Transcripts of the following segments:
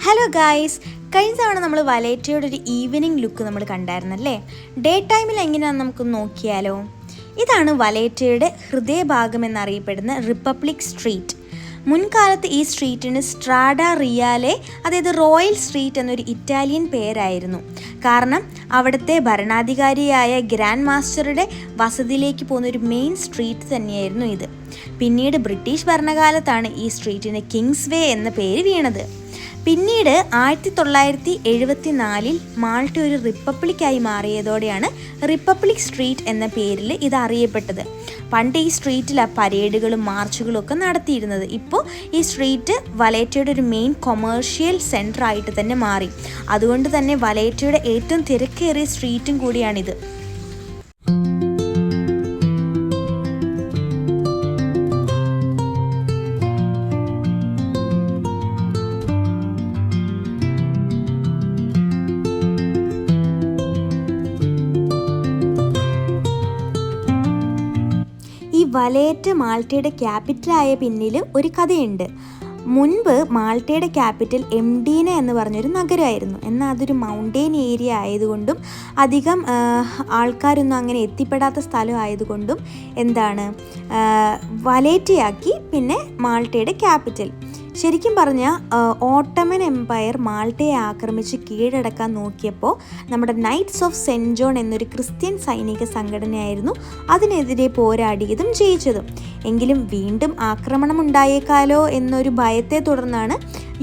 Hello guys, കഴിഞ്ഞ തവണ നമ്മൾ വലേറ്റയുടെ ഒരു ഈവനിങ് ലുക്ക് നമ്മൾ കണ്ടായിരുന്നല്ലേ. ഡേ ടൈമിൽ എങ്ങനെയാണെന്ന് നമുക്ക് നോക്കിയാലോ. ഇതാണ് വലേറ്റയുടെ ഹൃദയഭാഗം എന്നറിയപ്പെടുന്ന റിപ്പബ്ലിക് സ്ട്രീറ്റ്. മുൻകാലത്ത് ഈ സ്ട്രീറ്റിന് സ്ട്രാഡ റിയാലെ, അതായത് റോയൽ സ്ട്രീറ്റ് എന്നൊരു ഇറ്റാലിയൻ പേരായിരുന്നു. കാരണം അവിടുത്തെ ഭരണാധികാരിയായ ഗ്രാൻഡ് മാസ്റ്ററുടെ വസതിയിലേക്ക് പോകുന്ന ഒരു മെയിൻ സ്ട്രീറ്റ് തന്നെയായിരുന്നു ഇത്. പിന്നീട് ബ്രിട്ടീഷ് ഭരണകാലത്താണ് ഈ സ്ട്രീറ്റിന് കിങ്സ് വേ എന്ന പേര് വീണത്. പിന്നീട് 1974 മാൾട്ട ഒരു റിപ്പബ്ലിക്കായി മാറിയതോടെയാണ് റിപ്പബ്ലിക് സ്ട്രീറ്റ് എന്ന പേരിൽ ഇത് അറിയപ്പെട്ടത്. പണ്ട് ഈ സ്ട്രീറ്റിൽ പരേഡുകളും മാർച്ചുകളും ഒക്കെ നടത്തിയിരുന്നത്. ഇപ്പോൾ ഈ സ്ട്രീറ്റ് വലേറ്റയുടെ ഒരു മെയിൻ കൊമേഴ്ഷ്യൽ സെൻറ്റർ ആയിട്ട് തന്നെ മാറി. അതുകൊണ്ട് തന്നെ വലേറ്റയുടെ ഏറ്റവും തിരക്കേറിയ സ്ട്രീറ്റും കൂടിയാണിത്. ഈ വലേറ്റ മാൾട്ടയുടെ ക്യാപിറ്റലായ പിന്നിൽ ഒരു കഥയുണ്ട്. മുൻപ് മാൾട്ടയുടെ ക്യാപിറ്റൽ എംഡീന എന്ന് പറഞ്ഞൊരു നഗരമായിരുന്നു. എന്നാൽ അതൊരു മൗണ്ടെയിൻ ഏരിയ ആയതുകൊണ്ടും അധികം ആൾക്കാരൊന്നും അങ്ങനെ എത്തിപ്പെടാത്ത സ്ഥലം ആയതുകൊണ്ടും വലേറ്റയാക്കി പിന്നെ മാൾട്ടയുടെ ക്യാപിറ്റൽ. ശരിക്കും പറഞ്ഞാൽ ഓട്ടമൻ എംപയർ മാൾട്ടയെ ആക്രമിച്ച് കീഴടക്കാൻ നോക്കിയപ്പോൾ നമ്മുടെ നൈറ്റ്സ് ഓഫ് സെൻറ്റ് ജോൺ എന്നൊരു ക്രിസ്ത്യൻ സൈനിക സംഘടനയായിരുന്നു അതിനെതിരെ പോരാടിയതും ജയിച്ചതും. എങ്കിലും വീണ്ടും ആക്രമണം ഉണ്ടായേക്കാലോ എന്നൊരു ഭയത്തെ തുടർന്നാണ്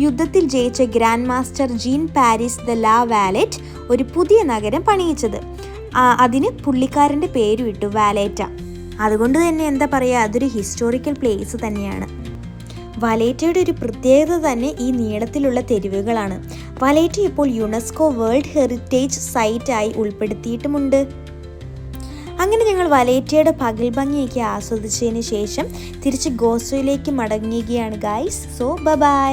യുദ്ധത്തിൽ ജയിച്ച grand master Jean Paris de la Valette ഒരു പുതിയ നഗരം പണിയിച്ചത്. അതിന് പുള്ളിക്കാരൻ്റെ പേരും ഇട്ടു, വാലേറ്റ. അതുകൊണ്ട് തന്നെ അതൊരു ഹിസ്റ്റോറിക്കൽ പ്ലേസ് തന്നെയാണ്. വലേറ്റയുടെ ഒരു പ്രത്യേകത തന്നെ ഈ നീളത്തിലുള്ള തെരുവുകളാണ്. വലേറ്റ ഇപ്പോൾ യുനെസ്കോ വേൾഡ് ഹെറിറ്റേജ് സൈറ്റായി ഉൾപ്പെടുത്തിയിട്ടുമുണ്ട്. അങ്ങനെ ഞങ്ങൾ വലേറ്റയുടെ പകൽ ഭംഗിയൊക്കെ ആസ്വദിച്ചതിന് ശേഷം തിരിച്ച് ഗോസോയിലേക്ക് മടങ്ങുകയാണ് ഗായ്സ്. So by.